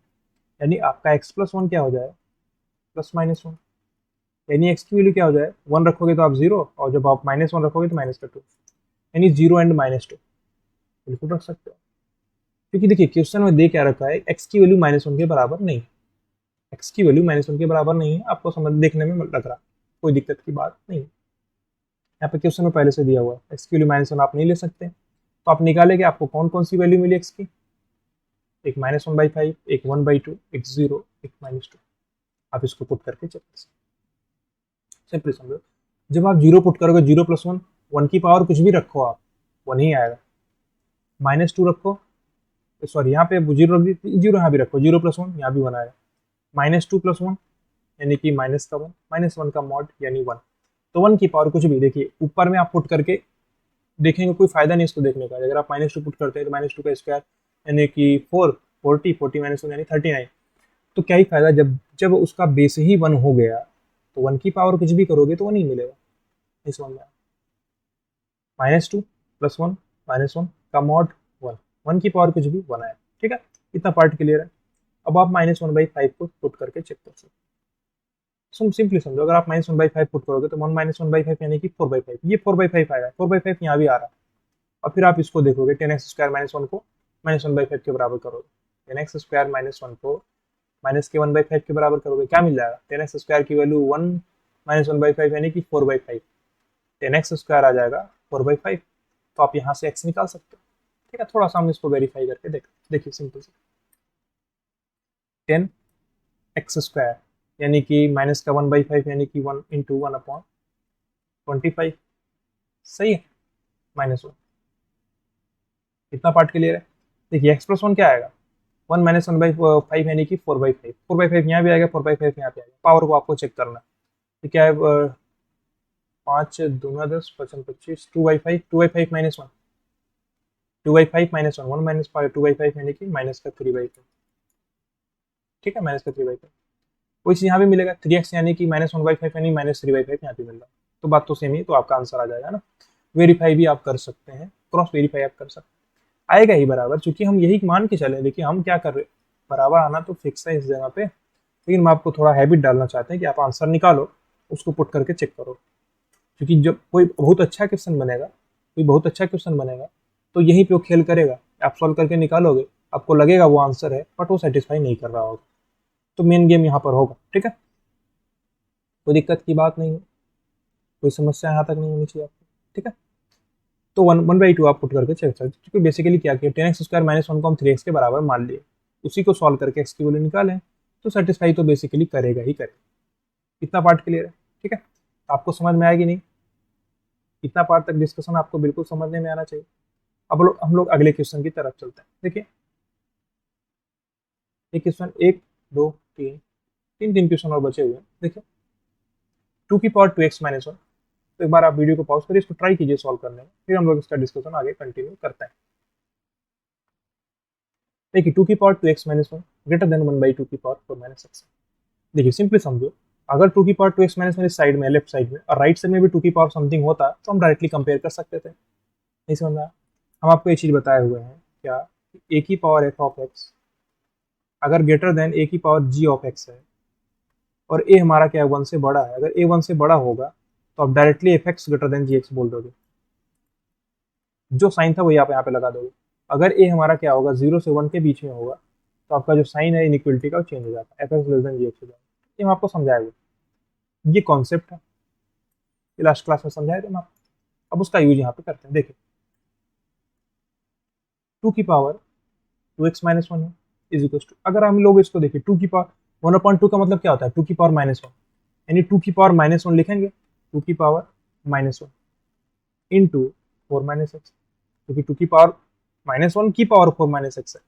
यानी आपका x प्लस वन क्या हो जाए, +-1, यानी x की वैल्यू क्या हो जाए, वन रखोगे तो आप जीरो, और जब आप -1 रखोगे तो माइनस का 2, यानी 0 एंड -2, बिल्कुल रख सकते हो। क्योंकि देखिए क्वेश्चन में दे क्या रखा है, x की वैल्यू -1 के बराबर नहीं, x की वैल्यू -1 के बराबर नहीं है, आपको समझ देखने में लग रहा, कोई दिक्कत की बात नहीं है। यहाँ पे क्वेश्चन में पहले से दिया हुआ है x की वैल्यू -1 आप नहीं ले सकते, तो आप निकालेंगे, आपको कौन कौन सी वैल्यू मिली x की, एक -1/5, एक 1/2, एक 0, एक -2, आप इसको पुट करके चेक कर सकते, सिंपली समझो। जब आप जीरो पुट करोगे, 0 + 1, वन की पावर कुछ भी रखो आप, वन ही आएगा, -2 रखो, सॉरी यहाँ पे जीरो रख दी, जीरो यहाँ भी रखो, 0 + 1 यहाँ भी वन आएगा, -2 + 1 यानी कि माइनस का वन, -1 का मॉड यानी वन, तो वन की पावर कुछ भी, देखिए ऊपर में आप पुट करके देखेंगे, कोई फायदा नहीं इसको देखने का। अगर आप -2 पुट करते हैं तो -2 का स्क्वायर यानी कि 40 -1 यानी 39, तो क्या ही फायदा, जब जब उसका बेस ही वन हो गया, तो वन की पावर कुछ भी करोगे तो वन ही मिलेगा, इस वन में -2 + 1 -1 का मॉड 1 की पावर कुछ भी 1 आएगा, ठीक है। इतना पार्ट क्लियर है। अब आप -1/5 को पुट करके चेक कर सकते हो। सिंपली समझो, अगर आप -1/5 पुट करोगे तो 1 -1/5 यानी कि 4/5, ये 4/5 आएगा, 4/5 यहाँ भी आ रहा है। और फिर आप इसको देखोगे 10x² -1 को -1/5 के बराबर करोगे, 10x² -1 को माइनस के 1/5 के बराबर करोगे, क्या मिल जाएगा, 10x² की वैल्यू 1 -1/5 यानी कि 4/5, 10x² आ जाएगा 4/5। तो आप यहाँ से x निकाल सकते हो, ठीक है। थोड़ा सा हम इसको वेरीफाई करके देखिए सिंपल से, 10x² यानी कि माइनस का 1/5 यानी कि 1 × 1/25, सही है, -1। इतना पार्ट क्लियर है। देखिए x+1 क्या आएगा, 1 -1/5 यानी कि 4/5, 4/5 यहाँ भी आएगा, 4/5 यहाँ पे आएगा। पावर को आपको चेक करना है, तो क्या है, 5 दूना 10, 55 25, 2/5, 2/5 -1, 2/5 -1, 1 -5, 2/5 यानी कि -3/5, ठीक है, -3/5। वही चीज़ यहाँ भी मिलेगा, 3x यानी कि -1/5 यानी -3/5 यहाँ पे मिल रहा है। तो बात तो सेम ही, तो आपका आंसर आ जाएगा ना। वेरीफाई भी आप कर सकते हैं, क्रॉस वेरीफाई आप कर सकते हैं, आएगा ही बराबर, क्योंकि हम यही मान के चले। देखिए हम क्या कर रहे हैं, बराबर आना तो फिक्स है इस जगह पे, लेकिन मैं आपको थोड़ा हैबिट डालना चाहते हैं कि आप आंसर निकालो, उसको पुट करके चेक करो। क्योंकि जब कोई बहुत अच्छा क्वेश्चन बनेगा, कोई बहुत अच्छा क्वेश्चन बनेगा, तो यहीं पे वो खेल करेगा, आप सॉल्व करके निकालोगे, आपको लगेगा वो आंसर है, बट वो सेटिस्फाई नहीं कर रहा होगा। तो मेन गेम यहाँ पर होगा, ठीक है। कोई दिक्कत की बात नहीं है, कोई समस्या यहाँ तक नहीं होनी चाहिए आपको, ठीक है। तो 1/2 आप पुट करके चेक सकते, क्योंकि बेसिकली क्या किया, 10x² -1 को हम 3x के बराबर मान लिए, उसी को सॉल्व करके x की वैल्यू निकालें, तो सेटिस्फाई तो बेसिकली करेगा ही करेगा। इतना पार्ट क्लियर है, ठीक है। आपको समझ में आएगी नहीं, इतना पार्ट तक डिस्कशन आपको बिल्कुल समझने में आना चाहिए। अब हम लोग अगले क्वेश्चन की तरफ चलते हैं। देखिए ये क्वेश्चन 1 2 3 तीन तीन क्वेश्चन और बचे हुए हैं। देखिए 2 की पावर 2x -1, तो एक बार आप वीडियो को पॉज करिए, इसको ट्राई कीजिए सॉल्व करने में, फिर हम लोग इसका डिस्कशन आगे कंटिन्यू करते हैं। देखिए 2 की पावर 2x -1 ग्रेटर देन 1/2 की पावर 4 - x। देखिए सिंपली समझो, अगर 2 की पावर 2x -1 इस साइड में, लेफ्ट साइड में, और राइट साइड में भी 2 की पावर समथिंग होता तो हम डायरेक्टली कंपेयर कर सकते थे। नहीं समझ में आया? हम आपको ये चीज बताए हुए हैं क्या, a की पावर f ऑफ x अगर ग्रेटर देन a की पावर g ऑफ x है, और a हमारा क्या है, 1 से बड़ा है, अगर a 1 से बड़ा होगा तो आप directly F x greater than G X बोल दोगे, जो साइन था वही आप यहाँ पे लगा दोगे। अगर a हमारा क्या होगा, 0 से 1 के बीच में होगा, तो आपका जो साइन है इनइक्वलिटी का वो चेंज हो जाता है, F x less than G x हो जाएगा। ये हम आपको समझाएंगे, ये कॉन्सेप्ट है, ये लास्ट क्लास में समझाए थे हम आपको। अब उसका यूज यहाँ पे करते हैं। देखिए 2 की पावर 2x - 1 है इज इक्वल टू, अगर हम लोग इसको देखिए 2 की पावर 1/2 का मतलब क्या होता है, 2 की पावर -1, यानी 2 की पावर -1 लिखेंगे, 2 की पावर -1 इंटू 4 - x, क्योंकि 2 की पावर -1 की पावर 4 - x है,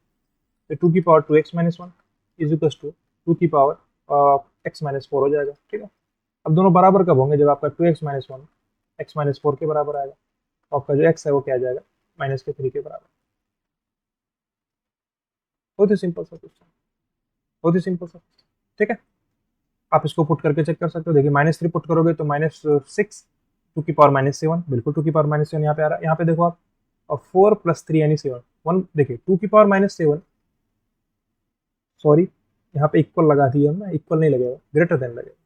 तो 2 की power 2x - 1 is equal to 2 की पावर x - 4 हो जाएगा, ठीक है। अब दोनों बराबर कब होंगे, जब आपका 2x - 1 x - 4 के बराबर आएगा, तो आपका जो x है वो क्या आ जाएगा, -3 के बराबर। बहुत ही सिंपल सा क्वेश्चन, बहुत ही सिंपल सा, ठीक है। आप इसको पुट करके चेक कर सकते हो। देखिए -3 पुट करोगे तो -6, 2 की पावर -7, बिल्कुल 2 की पावर -7 यहाँ पे आ रहा है। यहाँ पे देखो आप, और 4 + 3 यानी 7, 1, देखिए 2 की पावर -7, सॉरी यहाँ पे इक्वल लगा दिया हमने, इक्वल नहीं लगेगा, ग्रेटर देन लगेगा,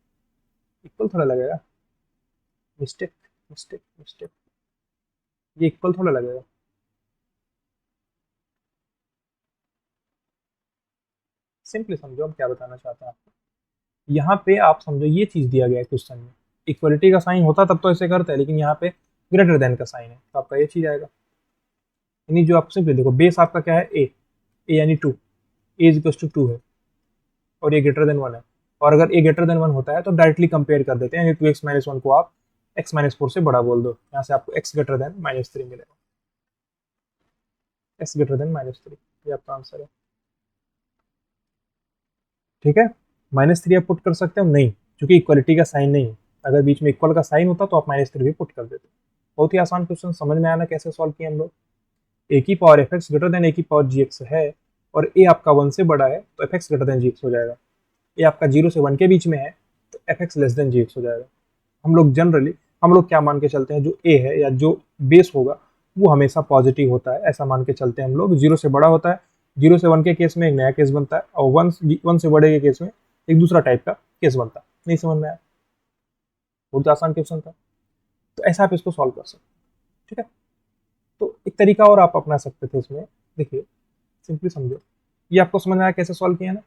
इक्वल थोड़ा लगेगा, मिस्टेक मिस्टेक मिस्टेक, ये इक्वल थोड़ा लगेगा। सिंपली समझो हम क्या बताना चाहते हैं आपको, यहाँ पे आप समझो ये चीज दिया गया है क्वेश्चन में, इक्वलिटी का साइन होता तब तो ऐसे करते हैं, लेकिन यहाँ पे ग्रेटर देन का साइन है, तो आपका ये चीज आएगा। यानी जो आप सिंपली देखो, बेस आपका क्या है, ए यानी 2, ए इज इक्वल टू 2 है, और ये ग्रेटर देन 1 है। और अगर ए ग्रेटर देन 1 होता है तो डायरेक्टली कंपेयर कर देते हैं, यानी 2x - 1 को आप x - 4 से बड़ा बोल दो, यहाँ से आपको x ग्रेटर देन -3 मिलेगा, x ग्रेटर देन -3, ये आपका आंसर है, ठीक है। -3 आप पुट कर सकते हो नहीं, क्योंकि इक्वलिटी का साइन नहीं है, अगर बीच में इक्वल का साइन होता तो आप -3 भी पुट कर देते। बहुत ही आसान क्वेश्चन, समझ में आना कैसे सॉल्व किया हम लोग। ए की power f x greater than a की पावर जी एक्स है, और ए आपका 1 से बड़ा है तो F x greater than G x हो जाएगा। ए आपका 0 से 1 के बीच में है तो F x less than G x हो जाएगा। हम लोग जनरली हम लोग क्या मान के चलते हैं, जो ए है या जो बेस होगा वो हमेशा पॉजिटिव होता है, ऐसा मान के चलते हैं हम लोग। 0 से बड़ा होता है, 0 से 1 के केस में एक नया केस बनता है, और 1 से बड़े के केस में एक दूसरा टाइप का केस बनता है। नहीं समझ में आया? बहुत आसान क्वेश्चन था। तो ऐसा आप इसको सॉल्व कर सकते हैं, ठीक है। तो एक तरीका और आप अपना सकते थे इसमें, देखिए सिंपली समझो, ये आपको समझ में आया कैसे सॉल्व किया ना।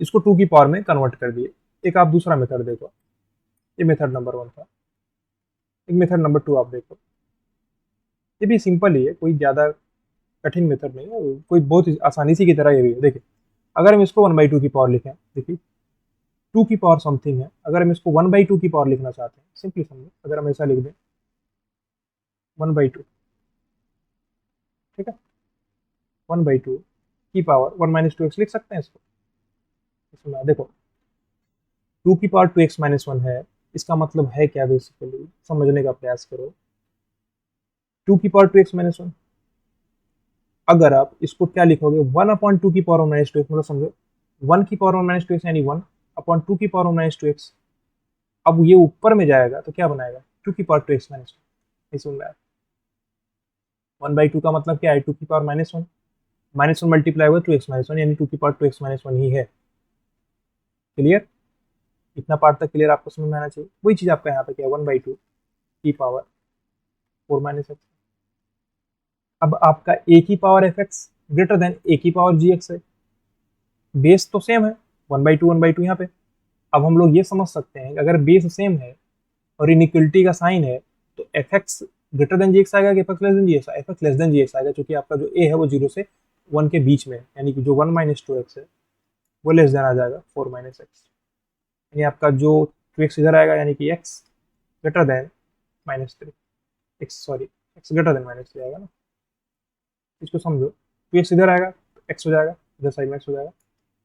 इसको 2 की पावर में कन्वर्ट कर दिए। एक आप दूसरा मेथड देखो, ये मेथड नंबर 1 था। एक मेथड नंबर 2 आप देखो, ये भी सिंपल ही है, कोई ज़्यादा कठिन मेथड नहीं है, कोई बहुत आसानी सी की तरह ये भी है। देखिए अगर हम इसको 1/2 की पावर लिखें, देखिए 2 की पावर समथिंग है, अगर हम इसको 1/2 की पावर लिखना चाहते हैं, सिंपली समझो, अगर हम ऐसा लिख दें 1/2, ठीक है, 1/2 की पावर 1 - 2x लिख सकते हैं इसको। इसमें देखो 2 की पावर 2x - 1 है, इसका मतलब है क्या, बेसिकली समझने का प्रयास करो। 2 की पावर 2x - 1, अगर आप इसको क्या लिखोगे, 1/2 की पावर 1 - 2x, मतलब समझो 1 की पावर 1 - 2x यानी 1/2 की पावर 1 - 2x। अब ये ऊपर में जाएगा तो क्या बनाएगा, 2 की पावर 2x - 1। नहीं सुन रहा है? 1/2 का मतलब क्या है, 2 की पावर -1, -1 मल्टीप्लाई हुआ 2x - 1, यानी 2 की पावर 2x - 1 ही है। क्लियर? इतना पार्ट तक क्लियर आपको समझ में आना चाहिए। वही चीज आपका यहाँ पे क्या है, 1/2 की पावर 4 - x। अब आपका a की power fx greater than a की पावर gx है, बेस तो सेम है, 1/2 यहाँ पे। अब हम लोग ये समझ सकते हैं कि अगर बेस सेम है और इनइक्वलिटी का साइन है, तो fx ग्रेटर देन gx आएगा कि fx less than gx? fx less than gx आएगा, क्योंकि आपका जो a है वो 0 से 1 के बीच में है, यानी कि जो 1 - 2x है वो लेस देन आ जाएगा 4 - x। यानी आपका जो 2x इधर आएगा, यानी कि x greater than -3, x sorry x greater than -3 आएगा ना। इसको समझो, 2x इधर आएगा तो x हो जाएगा, इधर साइड में x हो जाएगा,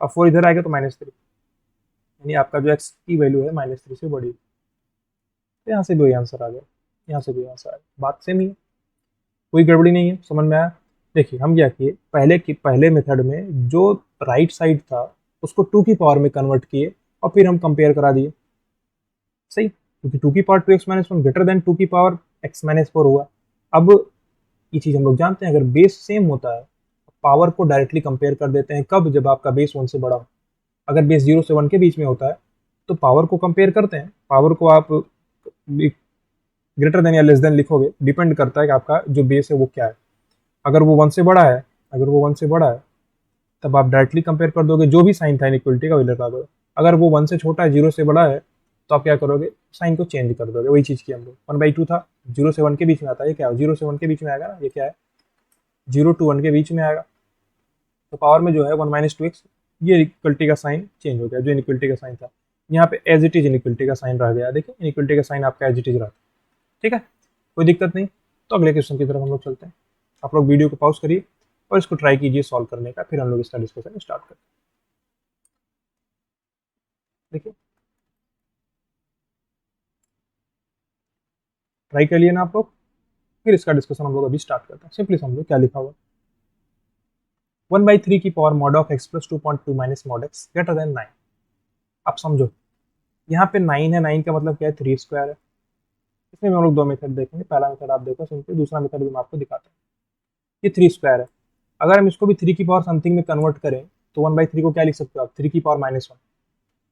और 4 इधर आएगा तो -3, यानी आपका जो x की वैल्यू है -3 से बड़ी। तो यहाँ से भी वही आंसर आ गया, यहाँ से भी आंसर आ गया, बात सेम ही है, कोई गड़बड़ी नहीं है। समझ में आया? देखिए हम क्या किए, पहले मेथड में जो राइट साइड था उसको 2 की पावर में कन्वर्ट किए, और फिर हम कंपेयर करा दिए, सही, क्योंकि 2 की पावर 2x - 1 ग्रेटर देन 2 की पावर x - 4 हुआ। अब ये चीज़ हम लोग जानते हैं, अगर बेस सेम होता है पावर को डायरेक्टली कंपेयर कर देते हैं, कब, जब आपका बेस 1 से बड़ा हो। अगर बेस 0 से 1 के बीच में होता है तो पावर को कंपेयर करते हैं, पावर को आप ग्रेटर देन या लेस देन लिखोगे, डिपेंड करता है कि आपका जो बेस है वो क्या है। अगर वो 1 से बड़ा है, अगर वो 1 से बड़ा है तब आप डायरेक्टली कंपेयर कर दोगे, जो भी साइन था इनइक्वलिटी का वही लगा दोगे। अगर वो 1 से छोटा है, 0 से बड़ा है, तो आप क्या करोगे, साइन को चेंज कर दोगे। वही चीज़ की हम लोग 1/2 था, 0 से 1 के बीच में आता है, ये क्या है, 0 से 1 के बीच में आएगा ना, ये क्या है, 0 to 1 के बीच में आएगा। तो पावर में जो है 1 - 2x, ये इक्वलिटी का साइन चेंज हो गया, जो इनइक्वलिटी का साइन था यहाँ पे एज इट इज इनइक्वलिटी का साइन रह गया। देखिए इनइक्वलिटी का साइन आपका एज इट इज रहा, ठीक है, कोई दिक्कत नहीं। तो अगले क्वेश्चन की तरफ हम लोग चलते हैं। आप लोग वीडियो को पॉज करिए और इसको ट्राई कीजिए सॉल्व करने का, फिर हम लोग इसका डिस्कशन स्टार्ट करते हैं। देखिए ट्राई कर लिए ना आप लोग, फिर इसका डिस्कशन हम लोग अभी स्टार्ट करते हैं। सिंपली समझो क्या लिखा हुआ, 1/3 की power mod of x plus 2.2 minus mod x greater then 9। आप समझो यहाँ पे 9 है, 9 का मतलब क्या है, 3 स्क्वायर है। इसमें हम लोग दो मेथड देखेंगे, पहला मेथड आप देखो सिंपली, दूसरा मेथड भी मैं आपको दिखाता हूँ। ये 3 स्क्वायर है, अगर हम इसको भी 3 की पावर समथिंग में कन्वर्ट करें तो 1/3 को क्या लिख सकते हो आप, 3 की पावर -1।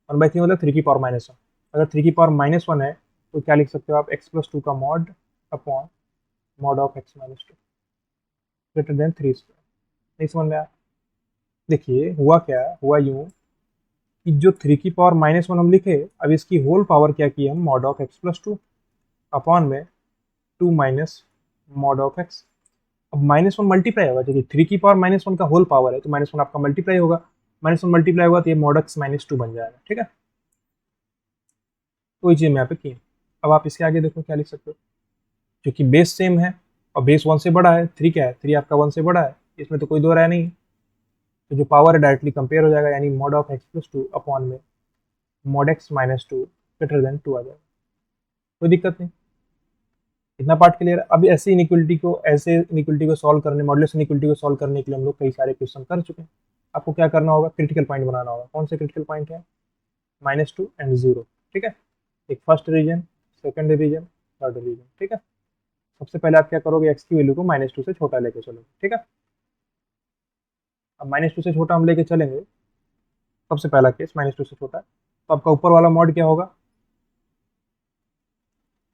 1/3 मतलब 3 की पावर -1। अगर 3 की पावर -1 है तो क्या लिख सकते हो आप, x+2 का mod upon mod of x-2 greater than 3 square. नहीं समझ में आया? देखिए हुआ क्या, हुआ यूं कि जो 3 की पावर -1 हम लिखे, अब इसकी होल पावर क्या की हम, मॉड ऑफ x+2 अपॉन में 2 माइनस मॉड ऑफ x। अब -1 मल्टीप्लाई होगा, देखिए 3 की पावर -1 का होल पावर है तो -1 आपका मल्टीप्लाई होगा, -1 मल्टीप्लाई होगा तो ये मॉड x-2 बन जाएगा, ठीक है। तो ये चीज़ मैं यहाँ पे की। अब आप इसके आगे देखो क्या लिख सकते हो, क्योंकि बेस सेम है और बेस 1 से बड़ा है, 3 क्या है, 3 आपका 1 से बड़ा है, इसमें तो कोई दो राय नहीं है। तो जो पावर है डायरेक्टली कंपेयर हो जाएगा, यानी मॉड ऑफ x+2 अपॉन में मॉड x-2 ग्रेटर देन 2 आ जाएगा। कोई दिक्कत नहीं, इतना पार्ट क्लियर है। अब ऐसे इनिक्वलिटी को सॉल्व करने, मॉडुलस इनिक्वलिटी को सॉल्व करने के लिए हम लोग कई सारे क्वेश्चन कर चुके हैं। आपको क्या करना होगा, क्रिटिकल पॉइंट बनाना होगा। कौन से क्रिटिकल पॉइंट है, -2 एंड 0, ठीक है। एक first reason, second reason, third reason, ठीक है। सबसे पहले आप क्या करोगे, एक्स की वैल्यू को -2 से छोटा लेके चलोगे, ठीक है। अब -2 से छोटा हम लेके चलेंगे, सबसे पहला केस -2 से छोटा, तो आपका ऊपर वाला मॉड क्या होगा,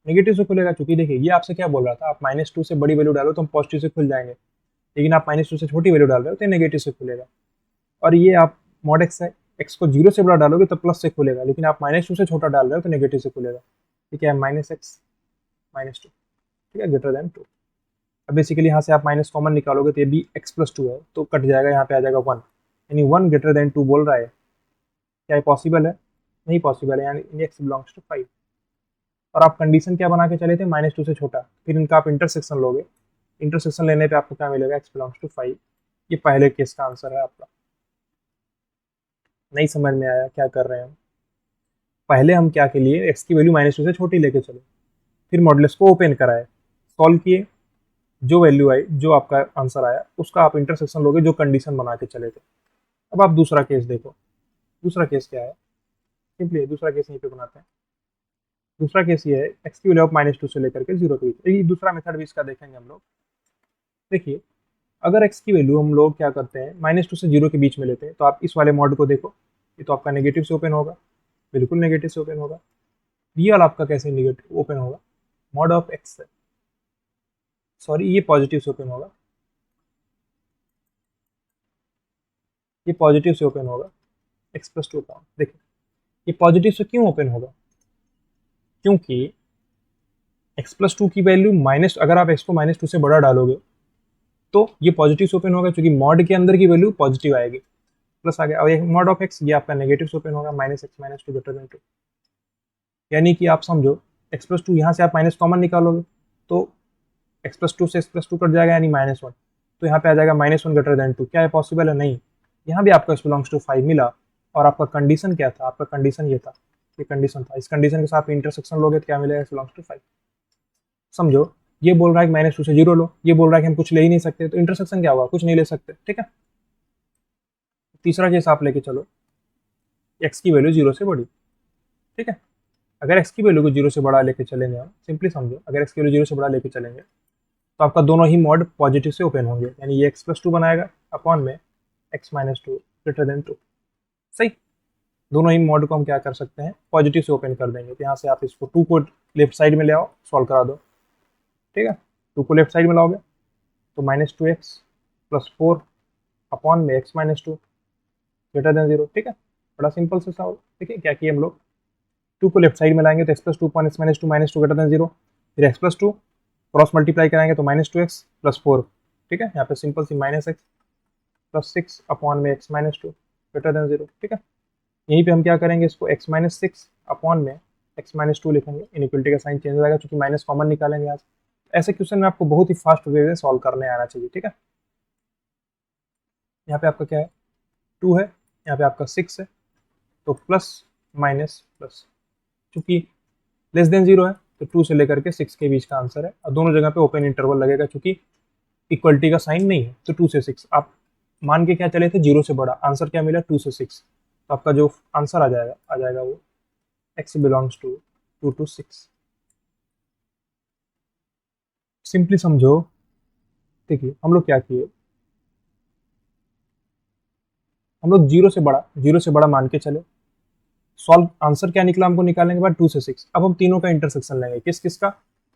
नेगेटिव से खुलेगा। क्योंकि देखिए ये आपसे क्या बोल रहा था, आप -2 से बड़ी वैल्यू डालो तो हम पॉजिटिव से खुल जाएंगे, लेकिन आप -2 से छोटी वैल्यू डाल रहे हो तो नेगेटिव से खुलेगा। और ये आप मॉड एक्स है, एक्स को 0 से बड़ा डालोगे तो प्लस से खुलेगा, लेकिन आप -2 से छोटा डाल रहे हो तो नेगेटिव से खुलेगा। ठीक है, -x -2, ठीक है, ग्रेटर देन 2। अब बेसिकली यहाँ से आप माइनस कॉमन निकालोगे तो ये भी x+2 है, तो कट जाएगा, यहाँ पे आ जाएगा 1, यानी 1 ग्रेटर देन 2 बोल रहा है। क्या ये पॉसिबल है? नहीं पॉसिबल है, यानी x बिलोंग्स टू 5। और आप कंडीशन क्या बना के चले थे, -2 से छोटा, फिर इनका आप इंटरसेक्शन लोगे, इंटरसेक्शन लेने पे आपको क्या मिलेगा, x बिलोंग्स टू 5। ये पहले केस का आंसर है आपका। नहीं समझ में आया क्या कर रहे हैं हम? पहले हम क्या के लिए x की वैल्यू -2 से छोटी लेके चले, फिर मॉडुलस को ओपन कराए, सॉल्व किए, जो वैल्यू आई, जो आपका आंसर आया उसका आप इंटरसेक्शन लोगे, जो कंडीशन बना के चले थे। अब आप दूसरा केस देखो, दूसरा केस क्या है, सिंपली दूसरा केस यहीं पे बनाते हैं। दूसरा केस ये है, एक्स की वैल्यू ऑफ -2 से लेकर के 0 के बीच। ये दूसरा मेथड भी इसका देखेंगे हम लोग। देखिए, अगर एक्स की वैल्यू हम लोग क्या करते हैं, -2 से 0 के बीच में लेते हैं, तो आप इस वाले मॉड को देखो, ये तो आपका नेगेटिव से ओपन होगा, बिल्कुल नेगेटिव से ओपन होगा। ये वाला आपका कैसे नेगेटिव ओपन होगा, मॉड ऑफ एक्स है, सॉरी ये पॉजिटिव से ओपन होगा, ये पॉजिटिव से ओपन होगा, x+2 का। देखिए ये पॉजिटिव से क्यों ओपन होगा, क्योंकि x+2 की वैल्यू माइनस, अगर आप x को -2 से बड़ा डालोगे तो ये पॉजिटिव से ओपन होगा, क्योंकि मॉड के अंदर की वैल्यू पॉजिटिव आएगी, प्लस आ गया। और ये मॉड ऑफ x, ये आपका नेगेटिव से ओपन होगा, -x -2 ग्रेटर देन 2। यानी कि आप समझो, x+2 यहाँ से आप माइनस कॉमन निकालोगे तो x+2 से x+2 कट जाएगा, यानी -1, तो यहाँ पे आ जाएगा -1 ग्रेटर देन 2। क्या है पॉसिबल है? नहीं। यहाँ भी आपको x बिलोंग्स टू 5 मिला, और आपका कंडीशन क्या था, आपका कंडीशन ये था, ये कंडीशन था, इस कंडीशन के साथ इंटरसेक्शन लोगे तो क्या मिलेगा, x बिलोंग्स टू 5। समझो, ये बोल रहा है कि -2 से 0 लो, ये बोल रहा है कि हम कुछ ले ही नहीं सकते, तो इंटरसेक्शन क्या होगा, कुछ नहीं ले सकते, ठीक है। तीसरा केस आप लेके चलो, x की वैल्यू 0 से बड़ी, ठीक है। अगर x की वैल्यू को 0 से बड़ा लेके चलेंगे हम, सिंपली समझो, अगर x की वैल्यू 0 से बड़ा लेके चलेंगे तो आपका दोनों ही मॉड पॉजिटिव से ओपन होंगे, यानी ये x+2 बनाएगा अपॉन में x -2 ग्रेटर देन 2। सही, दोनों ही मॉड को हम क्या कर सकते हैं, पॉजिटिव से ओपन कर देंगे। तो यहाँ से आप इसको 2 को लेफ्ट साइड में ले आओ, सॉल्व करा दो, ठीक है। 2 को लेफ्ट साइड में लाओगे तो -2x+4 अपॉन में x -2 ग्रेटर देन 0, ठीक है। बड़ा सिंपल से सॉल्व। देखिए क्या किए हम लोग, 2 को लेफ्ट साइड में लाएंगे तो x+2 upon x -2 greater than 0, फिर x+2 क्रॉस मल्टीप्लाई कराएंगे तो -2x+4, ठीक है। यहाँ पे सिंपल सी -x+6 अपॉन में x -2 ग्रेटर देन 0, ठीक है। यहीं पे हम क्या करेंगे, इसको x-6 अपॉन में x-2 लिखेंगे, इनइक्वलिटी का साइन चेंज हो जाएगा, क्योंकि माइनस कॉमन निकालेंगे आज। ऐसे क्वेश्चन में आपको बहुत ही फास्ट वे में सॉल्व करने आना चाहिए, ठीक है। यहाँ पे आपका क्या है, 2 है, यहाँ पे आपका 6 है, तो प्लस माइनस प्लस, चूंकि लेस देन 0 है तो 2 से लेकर के 6 के बीच का आंसर है, और दोनों जगह पे ओपन इंटरवल लगेगा, क्योंकि इक्वलिटी का साइन नहीं है। तो 2 से 6 आप मान के क्या चले थे, 0 से बड़ा, आंसर क्या मिला, 2 से 6, तो आपका जो आंसर आ जाएगा वो x belongs to 2 to 6। Simply समझो, देखिए हम लोग क्या किए, हम लोग जीरो से बड़ा मान के चले, सॉल्व, आंसर क्या निकला हमको निकालने के बाद, 2 से 6। अब हम तीनों का इंटरसेक्शन लेंगे, किस किस का,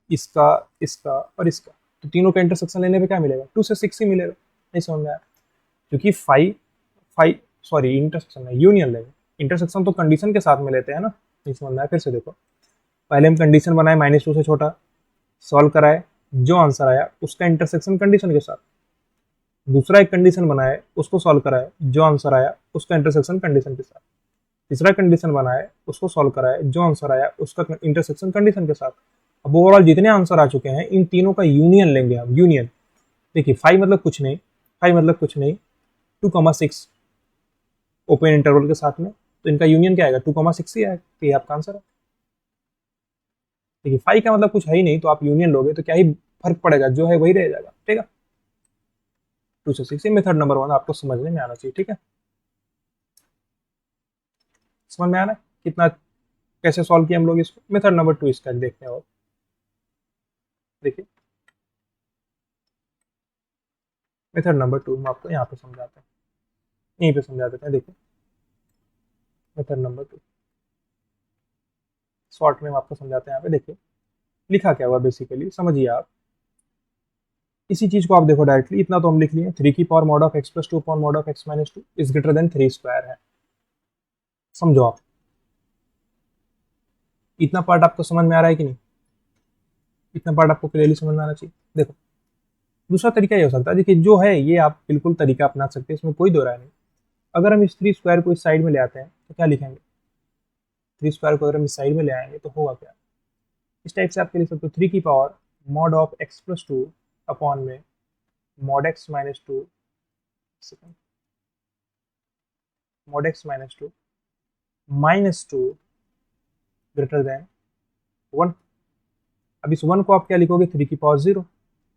इसका, इसका और इसका। तो तीनों का इंटरसेक्शन लेने पे क्या मिलेगा, 2 से 6 ही मिलेगा। नहीं समझ में आया, क्योंकि 5 5 सॉरी इंटरसेक्शन है, यूनियन लेंगे, इंटरसेक्शन तो कंडीशन के साथ में लेते हैं ना। नहीं समझ में आया, फिर से देखो, पहले हम कंडीशन बनाए -2 से छोटा, सॉल्व कराए, जो आंसर आया उसका इंटरसेक्शन कंडीशन के साथ, दूसरा एक कंडीशन बनाए, उसको सॉल्व कराए, जो आंसर आया उसका इंटरसेक्शन कंडीशन के साथ, तीसरा कंडीशन बनाए, उसको सॉल्व कराए, जो आंसर आया उसका इंटरसेक्शन कंडीशन के साथ। अब ओवरऑल जितने आंसर आ चुके हैं, इन तीनों का यूनियन लेंगे हम, यूनियन। देखिए 5 मतलब कुछ नहीं, 5 मतलब कुछ नहीं, 2,6 ओपन इंटरवल के साथ में, तो इनका यूनियन क्या आएगा, 2,6 ही आएगा, तो ये आपका आंसर है। देखिए 5 का मतलब कुछ है ही नहीं, तो आप यूनियन लोगे तो क्या ही फर्क पड़ेगा, जो है वही रह जाएगा, ठीक है। 2 से 6 मेथड नंबर 1 आपको समझने में आना चाहिए, ठीक है। समझ में आना है कितना, कैसे सॉल्व किया हम लोग इसको। मेथड नंबर 2 इसका देखते हैं, और देखिए मेथड नंबर 2 हम आपको यहाँ पे समझाते हैं, यहीं पे समझा देते हैं। देखिए मेथड नंबर 2 शॉर्ट में हम आपको समझाते हैं। यहाँ पे देखिए लिखा क्या हुआ बेसिकली, समझिए आप। इसी चीज को आप देखो डायरेक्टली, इतना तो हम लिख लिए, 3 की power mod of x plus 2 upon mod of x minus 2 is greater than 3 square है। समझो आप, इतना पार्ट आपको समझ में आ रहा है कि नहीं? इतना पार्ट आपको क्लियरली समझ में आना चाहिए। देखो दूसरा तरीका ये हो सकता है, देखिए जो है ये आप बिल्कुल तरीका अपना सकते हैं, इसमें कोई दो राय नहीं। अगर हम इस 3 स्क्वायर को इस साइड में ले आते हैं तो क्या लिखेंगे? 3 स्क्वायर को अगर हम इस साइड में ले आएंगे तो होगा क्या? इस टाइप से आप लिख सकते हो, 3 की power mod of x plus 2 upon में mod x minus 2, mod x minus 2 minus 2 greater than 1। अब इस 1 को आप क्या लिखोगे? 3 की पावर 0,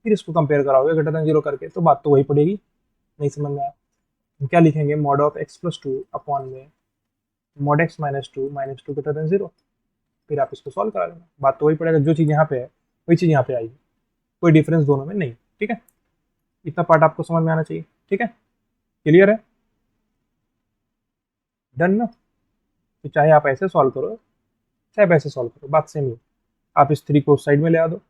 फिर इसको कंपेयर कराओगे ग्रेटर देन 0 करके, तो बात तो वही पड़ेगी। नहीं समझ में आया? हम क्या लिखेंगे? Mod of x plus 2 upon में mod x minus two greater than 0। फिर आप इसको सॉल्व करा लेना, बात तो वही पड़ेगा। जो चीज़ यहाँ पे है वही चीज़ यहाँ पे आएगी, कोई डिफरेंस दोनों में नहीं। ठीक है, इतना पार्ट आपको समझ में आना चाहिए। ठीक है, क्लियर है? डन ना? तो चाहे आप ऐसे सॉल्व करो चाहे वैसे सॉल्व करो, बात सेम ही। आप इस 3 को साइड में ले आ दो,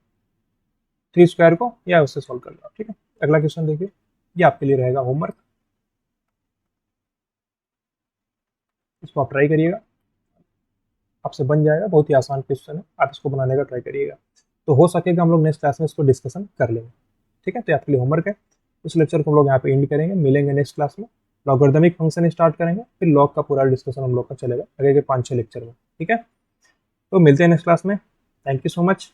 3 स्क्वायर को, या उससे सॉल्व कर लो। ठीक है, अगला क्वेश्चन देखिए, ये आपके लिए रहेगा होमवर्क, इसको आप ट्राई करिएगा, आपसे बन जाएगा। बहुत ही आसान क्वेश्चन है, आप इसको बनाने का ट्राई करिएगा। तो हो सकेगा हम लोग नेक्स्ट क्लास में इसको डिस्कशन कर लेंगे। ठीक है, तो आपके लिए होमवर्क है। उस लेक्चर को हम लोग यहाँ पे एंड करेंगे, मिलेंगे नेक्स्ट क्लास में। लॉगरिदमिक फंक्शन स्टार्ट करेंगे, फिर लॉग का पूरा डिस्कशन हम लोग का चलेगा आगे के 5-6 लेक्चर में। ठीक है, तो मिलते हैं नेक्स्ट क्लास में। Thank you so much.